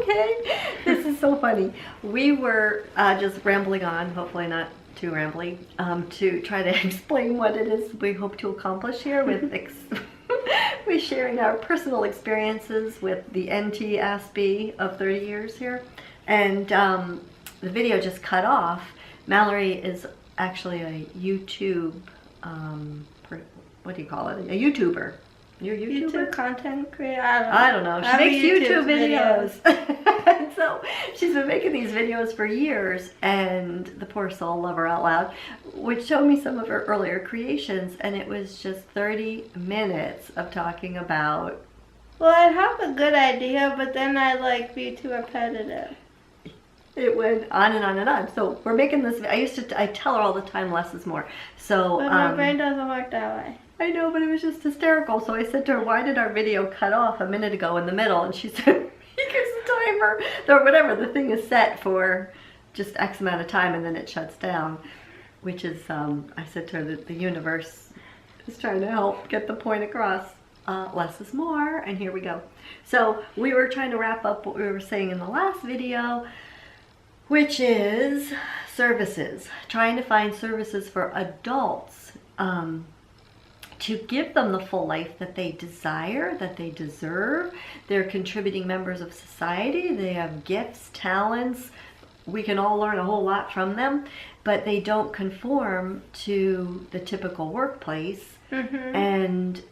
Okay, this is so funny. We were just rambling on, hopefully not too rambly, to try to explain what it is we hope to accomplish here with with sharing our personal experiences with the NT-ASB of 30 years here. And the video just cut off. Mallory is actually a YouTube, what do you call it? A YouTuber. You're a YouTuber? YouTube content creator? I don't know. She makes YouTube videos. So she's been making these videos for years, and the poor soul, love her out loud, would show me some of her earlier creations, and it was just 30 minutes of talking about... Well, I'd have a good idea, but then I'd like be too repetitive. It went on and on and on. So we're making this... I tell her all the time, less is more. So but my brain doesn't work that way. I know, but it was just hysterical. So I said to her, why did our video cut off a minute ago in the middle? And she said, because the timer, or whatever, the thing is set for just X amount of time and then it shuts down. Which is, I said to her that the universe is trying to help get the point across. Less is more, and here we go. So we were trying to wrap up what we were saying in the last video, which is services. Trying to find services for adults. To give them the full life that they desire, that they deserve. They're contributing members of society. They have gifts, talents. We can all learn a whole lot from them, but they don't conform to the typical workplace. And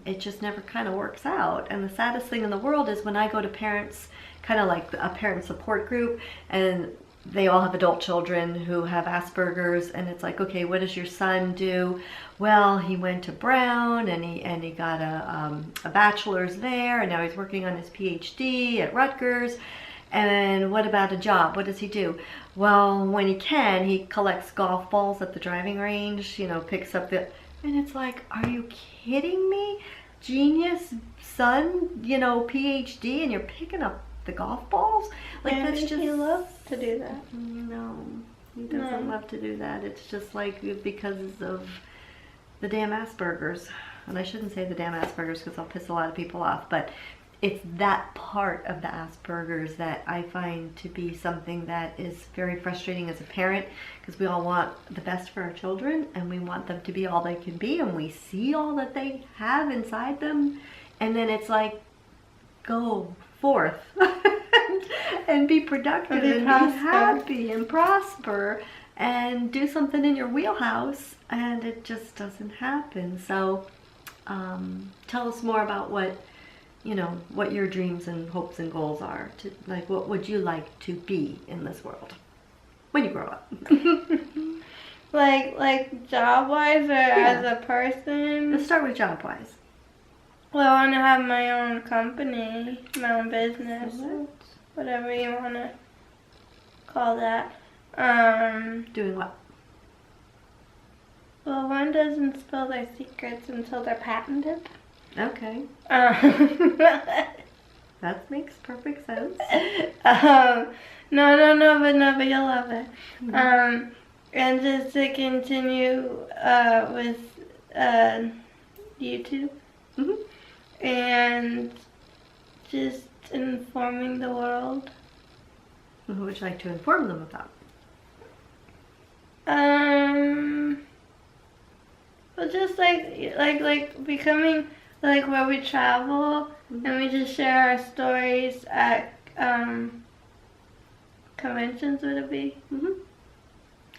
it just never kind of works out. And the saddest thing in the world is when I go to parents, kind of like a parent support group, and they all have adult children who have Aspergers, and it's like, okay, what does your son do? Well, he went to Brown, and he got a bachelor's there, and now he's working on his PhD at Rutgers. And what about a job? What does he do? Well, when he can, he collects golf balls at the driving range, you know, picks up the... And it's like, are you kidding me? Genius son, you know, PhD, and you're picking up the golf balls? Like, and that's just... He loves to do that. No, he doesn't love to do that. It's just like because of the damn Aspergers. And I shouldn't say the damn Aspergers because I'll piss a lot of people off, but it's that part of the Aspergers that I find to be something that is very frustrating as a parent, because we all want the best for our children and we want them to be all they can be, and we see all that they have inside them, and then it's like, go forth and be productive and be happy and prosper and do something in your wheelhouse, and it just doesn't happen. So tell us more about what, you know, what your dreams and hopes and goals are. To, like, what would you like to be in this world when you grow up? like job-wise or as a person? Let's start with job-wise. Well, I want to have my own company, my own business, whatever you want to call that. Doing what? Well, one doesn't spill their secrets until they're patented. Okay. That makes perfect sense. No, but you'll love it. And just to continue with YouTube. And just informing the world. Who would you like to inform them about? Well, just like becoming like where we travel and we just share our stories at conventions, would it be?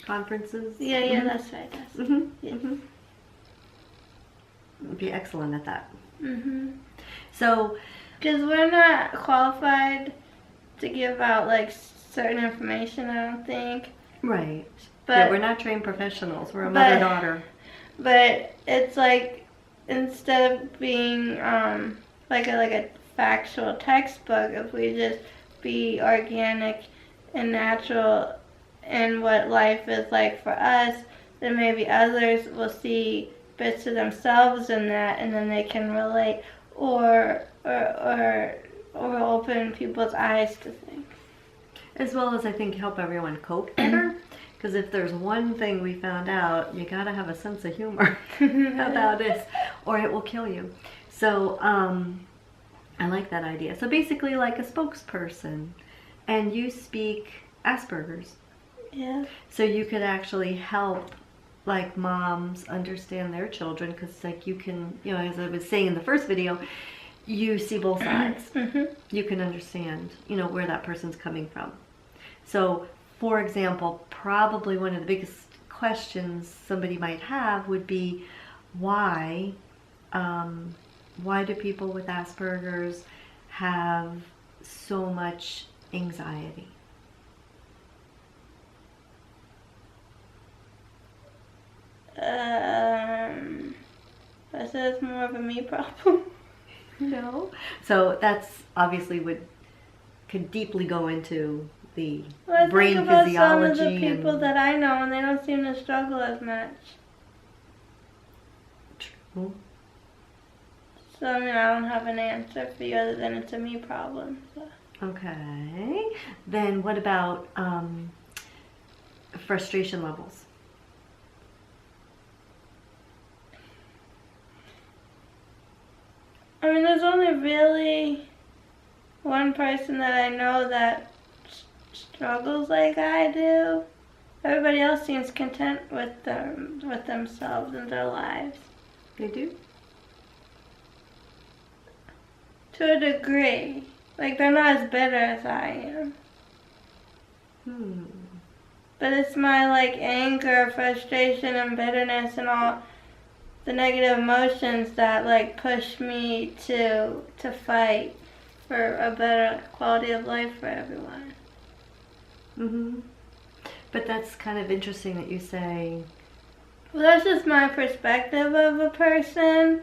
Conferences? Yeah, that's right. Yes. Would be excellent at that. So, because we're not qualified to give out like certain information, I don't think. Right. But yeah, we're not trained professionals. We're a mother-daughter. But it's like, instead of being like a factual textbook, if we just be organic and natural in what life is like for us, then maybe others will see bits of themselves in that, and then they can relate or open people's eyes to things. As well as, I think, help everyone cope better. Because if there's one thing we found out, you gotta have a sense of humor about this, or it will kill you. So I like that idea. So basically like a spokesperson, and you speak Asperger's. Yeah. So you could actually help like moms understand their children, because like you can, you know, as I was saying in the first video, you see both sides. You can understand, you know, where that person's coming from. So for example, probably one of the biggest questions somebody might have would be, why do people with Asperger's have so much anxiety? I said it's more of a me problem. No. So that's obviously could deeply go into the brain think about physiology. Some of the people that I know, and they don't seem to struggle as much. True. So I mean, I don't have an answer for you other than it's a me problem. So. Okay. Then what about frustration levels? I mean, there's only really one person that I know that struggles like I do. Everybody else seems content with themselves and their lives. They do? To a degree. Like, they're not as bitter as I am. But it's my, like, anger, frustration, and bitterness and all the negative emotions that, like, push me to fight for a better quality of life for everyone. But that's kind of interesting that you say... Well, that's just my perspective of a person.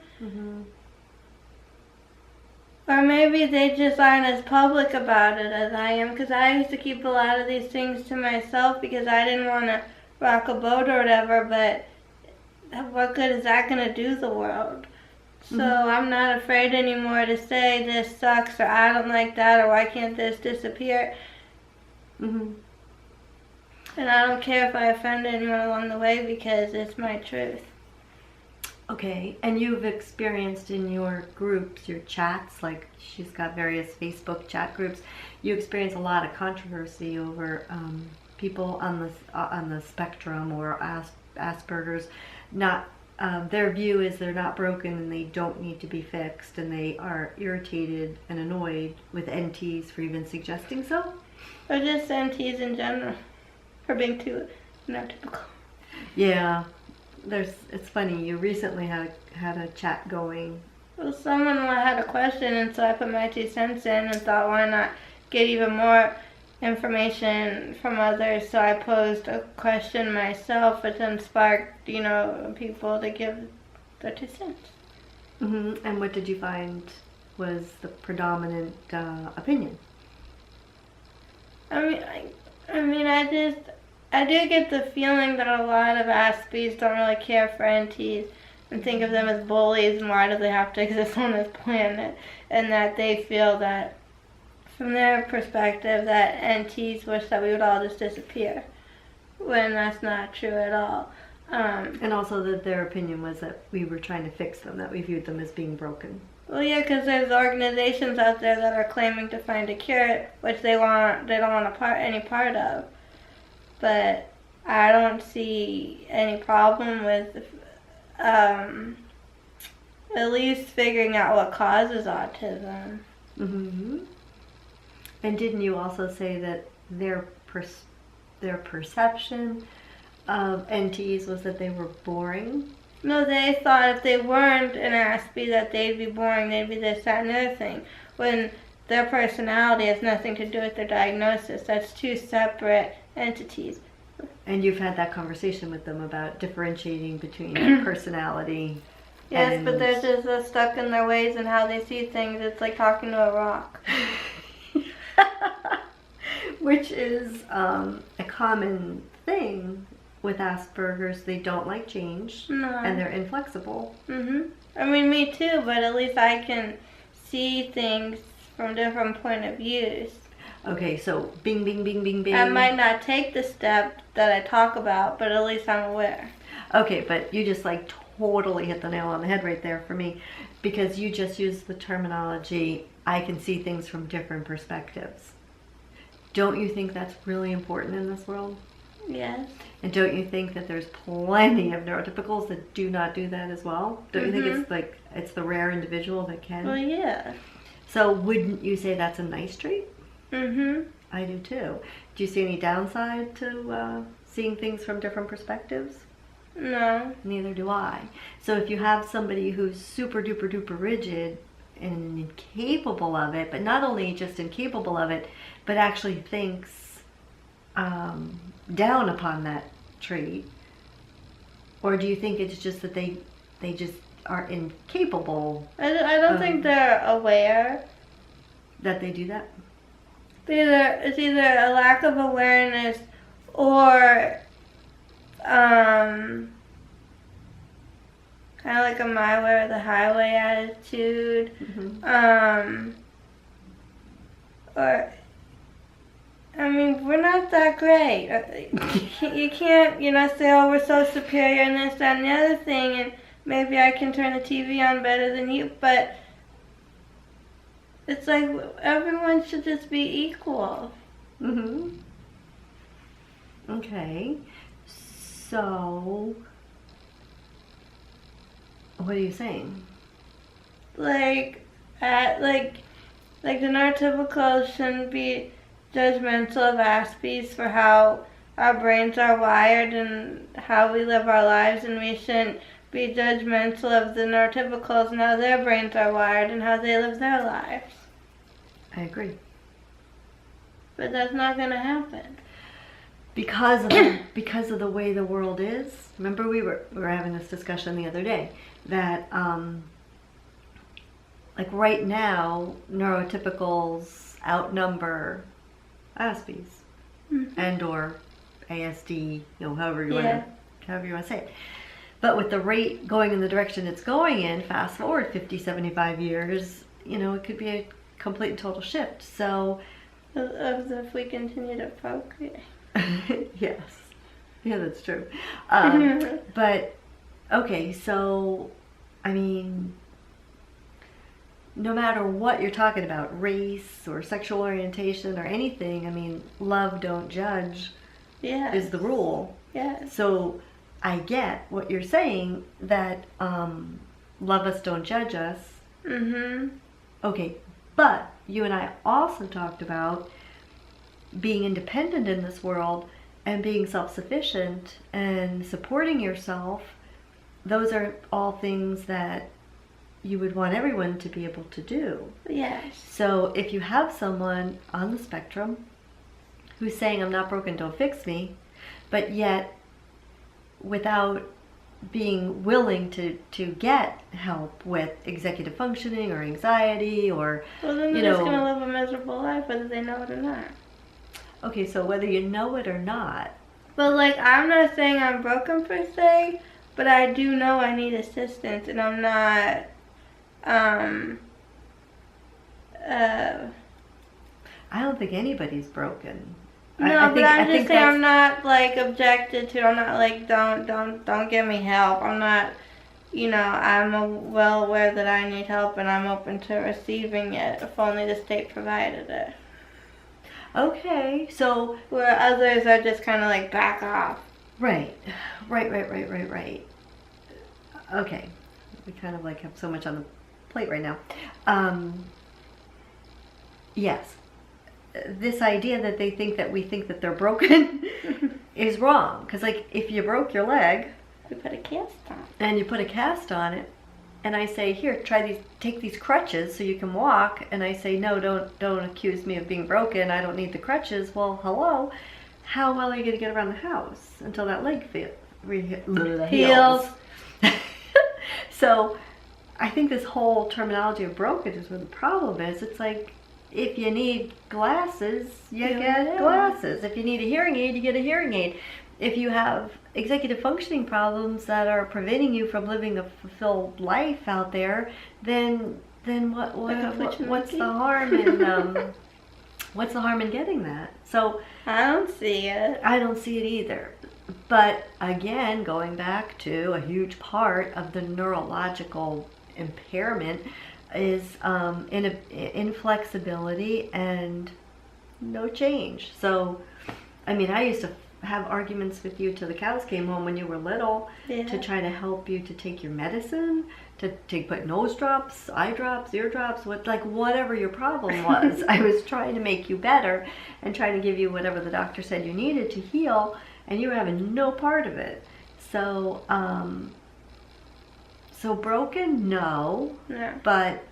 Or maybe they just aren't as public about it as I am, because I used to keep a lot of these things to myself because I didn't want to rock a boat or whatever, but what good is that going to do the world? So I'm not afraid anymore to say this sucks, or I don't like that, or why can't this disappear? And I don't care if I offend anyone along the way because it's my truth. Okay, and you've experienced in your groups, your chats, like she's got various Facebook chat groups, you experience a lot of controversy over people on the spectrum or Asperger's. Not their view is they're not broken and they don't need to be fixed, and they are irritated and annoyed with NTs for even suggesting so. Or just NTs in general, for being too neurotypical. Yeah. It's funny, you recently had a chat going. Well, someone had a question, and so I put my 2 cents in and thought, why not get even more information from others? So I posed a question myself, which then sparked, people to give their 2 cents. And what did you find was the predominant opinion? I do get the feeling that a lot of Aspies don't really care for NTs and think of them as bullies, and why do they have to exist on this planet, and that they feel that, from their perspective, that NTs wish that we would all just disappear, when that's not true at all. And also that their opinion was that we were trying to fix them, that we viewed them as being broken. Well, yeah, because there's organizations out there that are claiming to find a cure, which they don't want any part of. But I don't see any problem with at least figuring out what causes autism. And didn't you also say that their perception of NTs was that they were boring? No, they thought if they weren't an Aspie that they'd be boring, they'd be this, that, and the other thing. When their personality has nothing to do with their diagnosis. That's 2 separate entities. And you've had that conversation with them about differentiating between personality. Yes, but they're just stuck in their ways and how they see things. It's like talking to a rock. Which is a common thing with Asperger's. They don't like change. No. And they're inflexible. I mean, me too, but at least I can see things from different point of views. Okay, so bing, bing, bing, bing, bing. I might not take the step that I talk about, but at least I'm aware. Okay, but you just like totally hit the nail on the head right there for me, because you just used the terminology I can see things from different perspectives. Don't you think that's really important in this world? Yes. And don't you think that there's plenty of neurotypicals that do not do that as well? Don't you think it's like it's the rare individual that can? Well, yeah. So wouldn't you say that's a nice trait? Mhm. I do too. Do you see any downside to seeing things from different perspectives? No. Neither do I. So if you have somebody who's super duper duper rigid and incapable of it, but not only just incapable of it, but actually thinks down upon that trait, or do you think it's just that they just are incapable? I don't think they're aware. That they do that? It's either a lack of awareness or kind of like a my way or the highway attitude. Or I mean, we're not that great. You can't, say, oh, we're so superior and this, that, and the other thing, and maybe I can turn the TV on better than you, but it's like everyone should just be equal. Okay. So, what are you saying? Like the neurotypicals shouldn't be judgmental of Aspies for how our brains are wired and how we live our lives, and we shouldn't be judgmental of the neurotypicals and how their brains are wired and how they live their lives. I agree. But that's not going to happen. Because of the way the world is. Remember we were having this discussion the other day that like right now neurotypicals outnumber Aspies and or ASD, however you want to say it. But with the rate going in the direction it's going in, fast forward 50, 75 years, it could be a complete and total shift. So if we continue to procreate. Yes. Yeah, that's true. But okay, so I mean, no matter what you're talking about, race or sexual orientation or anything, I mean, love, don't judge is the rule. Yeah. So I get what you're saying, that love us, don't judge us. Okay, but you and I also talked about being independent in this world and being self-sufficient and supporting yourself. Those are all things that you would want everyone to be able to do. Yes. So if you have someone on the spectrum who's saying, I'm not broken, don't fix me, but yet without being willing to get help with executive functioning or anxiety or, well, then they're just going to live a miserable life whether they know it or not. Okay, so whether you know it or not. But I'm not saying I'm broken per se, but I do know I need assistance, and I'm not I don't think anybody's broken. No, I'm just saying I'm not objected to. I'm not don't give me help. I'm not, I'm well aware that I need help and I'm open to receiving it if only the state provided it. Okay, so where others are just kind of back off. Right. Okay, we kind of have so much on the plate right now. Yes. This idea that they think that we think that they're broken is wrong. Because if you broke your leg, you put a cast on. And you put a cast on it, and I say, here, take these crutches so you can walk, and I say, no, don't accuse me of being broken. I don't need the crutches. Well, hello. How well are you going to get around the house until that leg heals? So I think this whole terminology of broken is where the problem is. It's if you need glasses, you get glasses. If you need a hearing aid, you get a hearing aid. If you have executive functioning problems that are preventing you from living a fulfilled life out there, then what's the harm in what's the harm in getting that? So I don't see it. I don't see it either. But again, going back to a huge part of the neurological impairment is inflexibility and no change. So, I mean, I used to have arguments with you till the cows came home when you were little, to try to help you to take your medicine, to put nose drops, eye drops, ear drops, whatever your problem was. I was trying to make you better and trying to give you whatever the doctor said you needed to heal, and you were having no part of it. So, so broken, no, but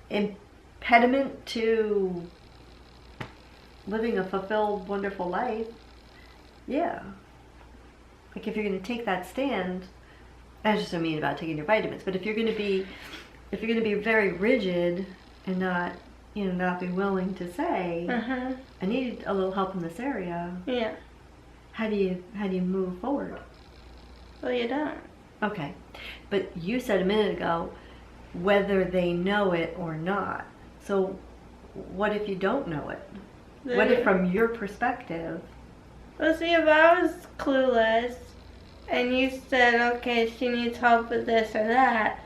impediment to living a fulfilled, wonderful life, yeah. Like if you're going to take that stand, I just don't mean about taking your vitamins, but if you're going to be very rigid and not be willing to say, I need a little help in this area. Yeah. How do you move forward? Well, you don't. Okay, but you said a minute ago whether they know it or not. So what if you don't know it? What if from your perspective? Well, see, if I was clueless and you said, okay, she needs help with this or that,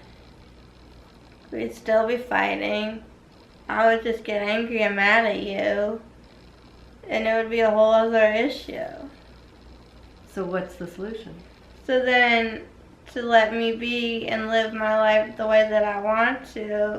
we'd still be fighting. I would just get angry and mad at you, and it would be a whole other issue. So what's the solution? So then, to let me be and live my life the way that I want to,